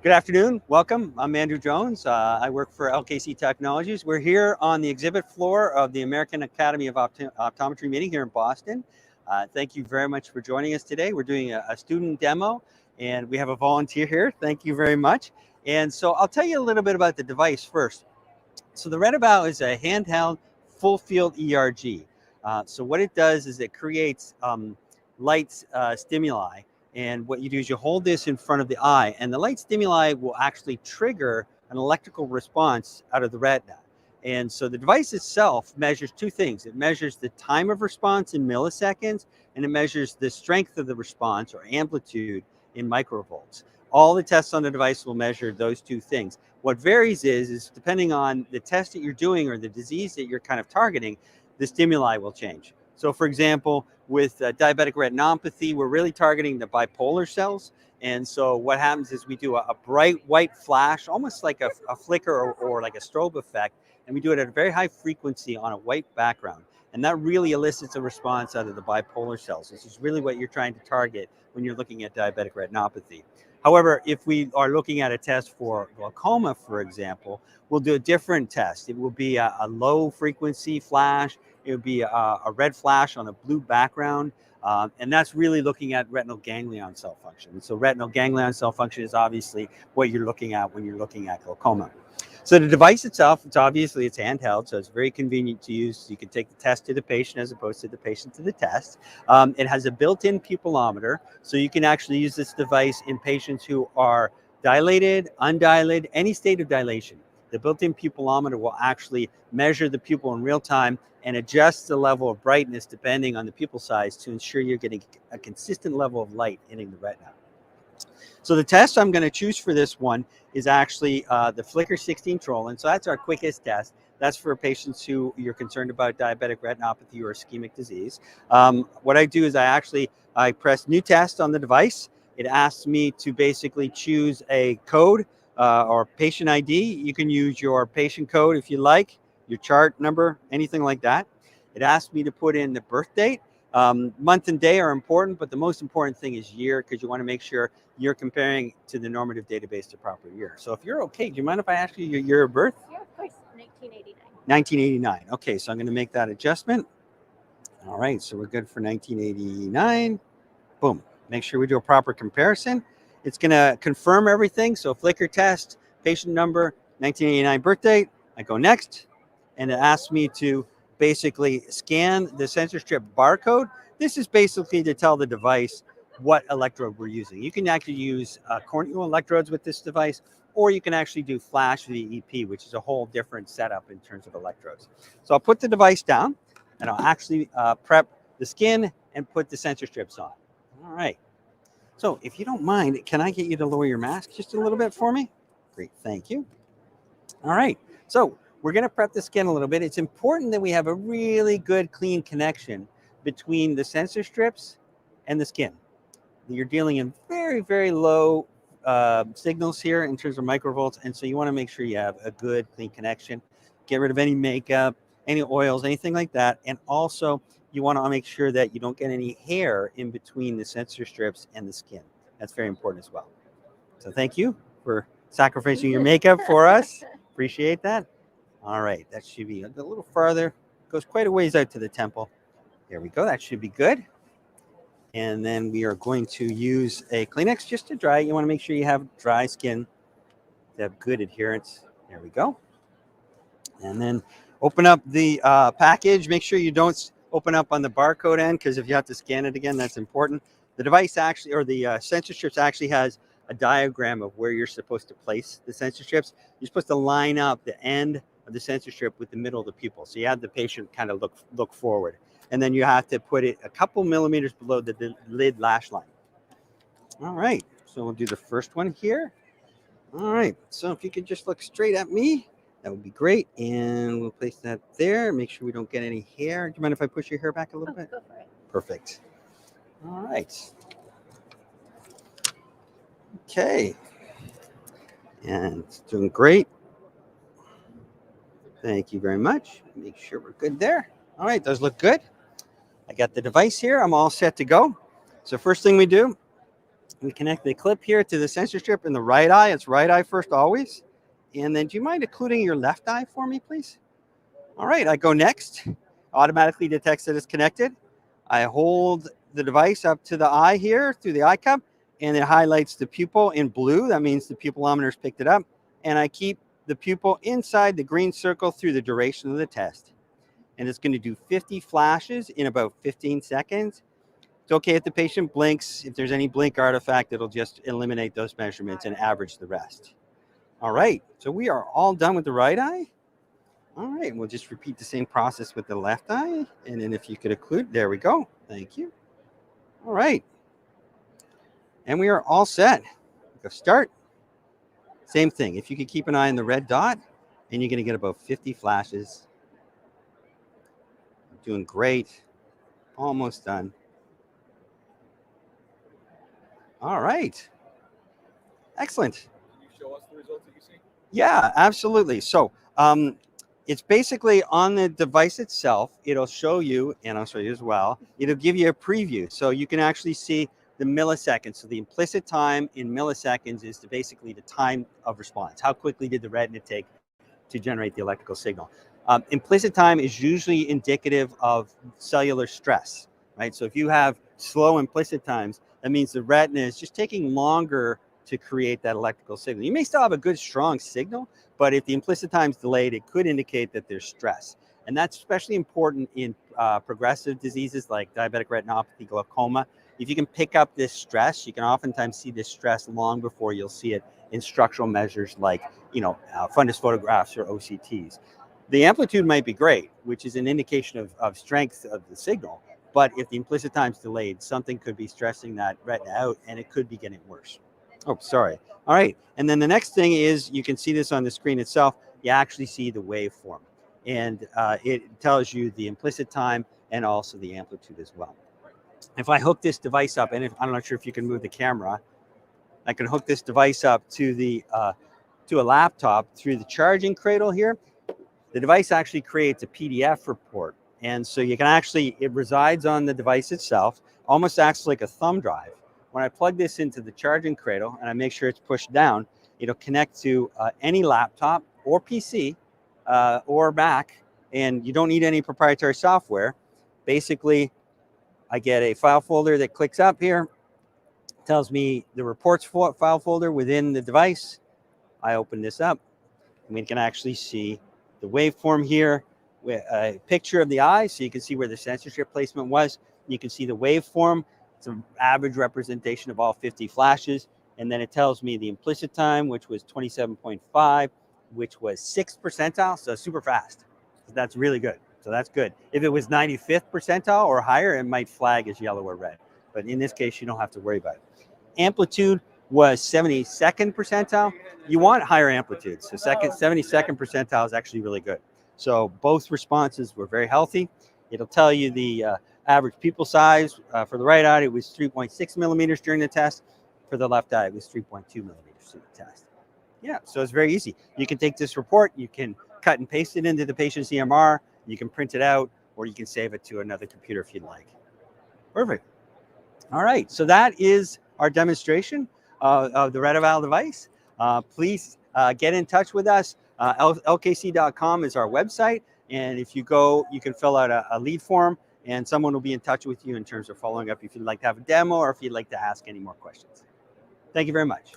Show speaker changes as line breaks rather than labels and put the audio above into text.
Good afternoon. Welcome. I'm Andrew Jones. I work for LKC Technologies. We're here on the exhibit floor of the American Academy of Optometry meeting here in Boston. Thank you very much for joining us today. We're doing a student demo, and we have a volunteer here. Thank you very much. And so I'll tell you a little bit about the device first. So the Retinal is a handheld full field ERG. So what it does is it creates light stimuli. And what you do is you hold this in front of the eye, and the light stimuli will actually trigger an electrical response out of the retina. And so the device itself measures two things. It measures the time of response in milliseconds, and it measures the strength of the response or amplitude in microvolts. All the tests on the device will measure those two things. What varies is depending on the test that you're doing or the disease that you're kind of targeting, the stimuli will change. So for example, with diabetic retinopathy, we're really targeting the bipolar cells. And so what happens is we do a bright white flash, almost like a flicker or like a strobe effect. And we do it at a very high frequency on a white background. And that really elicits a response out of the bipolar cells. This is really what you're trying to target when you're looking at diabetic retinopathy. However, if we are looking at a test for glaucoma, for example, we'll do a different test. It will be a low frequency flash. It would be a red flash on a blue background. And that's really looking at retinal ganglion cell function. So retinal ganglion cell function is obviously what you're looking at when you're looking at glaucoma. So the device itself, it's handheld, so it's very convenient to use. You can take the test to the patient as opposed to the patient to the test. It has a built-in pupillometer, so you can actually use this device in patients who are dilated, undilated, any state of dilation. The built-in pupillometer will actually measure the pupil in real time and adjust the level of brightness depending on the pupil size to ensure you're getting a consistent level of light hitting the retina. So the test I'm going to choose for this one is actually the Flicker 16 Trollin. So that's our quickest test. That's for patients who you're concerned about diabetic retinopathy or ischemic disease. What I do is I press new test on the device. It asks me to basically choose a code or patient ID. You can use your patient code if you like, your chart number, anything like that. It asks me to put in the birth date. Month and day are important, but the most important thing is year, because you want to make sure you're comparing to the normative database the proper year. So if you're okay, do you mind if I ask you your year of birth?
Yeah, of course, 1989.
1989. Okay, so I'm going to make that adjustment. All right, so we're good for 1989. Boom. Make sure we do a proper comparison. It's going to confirm everything. So Flicker test, patient number, 1989 birth date. I go next, and it asks me to basically scan the sensor strip barcode. This is basically to tell the device what electrode we're using. You can actually use corneal electrodes with this device, or you can actually do flash VEP, which is a whole different setup in terms of electrodes. So I'll put the device down, and I'll actually prep the skin and put the sensor strips on. All right. So if you don't mind, can I get you to lower your mask just a little bit for me? Great, thank you. All right, so we're going to prep the skin a little bit. It's important that we have a really good, clean connection between the sensor strips and the skin. You're dealing in very, very low signals here in terms of microvolts, and so you want to make sure you have a good, clean connection. Get rid of any makeup, any oils, anything like that, and also you want to make sure that you don't get any hair in between the sensor strips and the skin. That's very important as well. So thank you for sacrificing your makeup for us. Appreciate that. All right, that should be a little farther. Goes quite a ways out to the temple. There we go. That should be good. And then we are going to use a Kleenex just to dry. You want to make sure you have dry skin to have good adherence. There we go. And then open up the package. Make sure you don't open up on the barcode end, because if you have to scan it again, that's important. The device actually, or the sensor strips actually has a diagram of where you're supposed to place the sensor strips. You're supposed to line up the end of the sensor strip with the middle of the pupil. So you have the patient kind of look forward. And then you have to put it a couple millimeters below the lid lash line. All right, so we'll do the first one here. All right, so if you could just look straight at me, that would be great. And we'll place that there. Make sure we don't get any hair. Do you mind if I push your hair back a little bit?
Go for it.
Perfect. All right. Okay. And it's doing great. Thank you very much. Make sure we're good there. All right, those look good. I got the device here. I'm all set to go. So first thing we do We connect the clip here to the sensor strip in the right eye. It's right eye first always. And then do you mind including your left eye for me, please? All right, I go next. Automatically detects that it's connected. I hold the device up to the eye here through the eye cup, and it highlights the pupil in blue. That means the pupillometer's picked it up. And I keep the pupil inside the green circle through the duration of the test. And it's going to do 50 flashes in about 15 seconds. It's okay if the patient blinks. If there's any blink artifact, it'll just eliminate those measurements and average the rest. All right, so we are all done with the right eye. All right, we'll just repeat the same process with the left eye. And then if you could occlude, there we go. Thank you. All right. And we are all set. Go start. Same thing. If you could keep an eye on the red dot, and you're going to get about 50 flashes. Doing great. Almost done. All right. Excellent.
Can you show us the results that you see?
Yeah, absolutely. So it's basically on the device itself. It'll show you, and I'll show you as well, it'll give you a preview. So you can actually see the milliseconds. So the implicit time in milliseconds is basically the time of response. How quickly did the retina take to generate the electrical signal? Implicit time is usually indicative of cellular stress, right? So if you have slow implicit times, that means the retina is just taking longer to create that electrical signal. You may still have a good, strong signal, but if the implicit time is delayed, it could indicate that there's stress. And that's especially important in progressive diseases like diabetic retinopathy, glaucoma. If you can pick up this stress, you can oftentimes see this stress long before you'll see it in structural measures like, fundus photographs or OCTs. The amplitude might be great, which is an indication of strength of the signal. But if the implicit time is delayed, something could be stressing that retina out, and it could be getting worse. Oh, sorry. All right. And then the next thing is, you can see this on the screen itself. You actually see the waveform. And it tells you the implicit time and also the amplitude as well. If I hook this device up, and I'm not sure if you can move the camera, I can hook this device up to a laptop through the charging cradle here. The device actually creates a PDF report. And so you can actually, it resides on the device itself, almost acts like a thumb drive. When I plug this into the charging cradle and I make sure it's pushed down, it'll connect to any laptop or PC or Mac, and you don't need any proprietary software. Basically, I get a file folder that clicks up here, tells me the reports file folder within the device. I open this up, and we can actually see the waveform here with a picture of the eye, so you can see where the sensor strip placement was. You can see the waveform. It's an average representation of all 50 flashes. And then it tells me the implicit time, which was 27.5, which was 6th percentile, so super fast. So that's really good. So that's good. If it was 95th percentile or higher, it might flag as yellow or red. But in this case, you don't have to worry about it. Amplitude was 72nd percentile. You want higher amplitude. So 72nd percentile is actually really good. So both responses were very healthy. It'll tell you the average pupil size. For the right eye, it was 3.6 millimeters during the test. For the left eye, it was 3.2 millimeters during the test. Yeah, so it's very easy. You can take this report, you can cut and paste it into the patient's EMR, you can print it out, or you can save it to another computer if you'd like. Perfect. All right, so that is our demonstration of the Retinal device. Please get in touch with us. LKC.com is our website. And if you go, you can fill out a lead form, and someone will be in touch with you in terms of following up if you'd like to have a demo or if you'd like to ask any more questions. Thank you very much.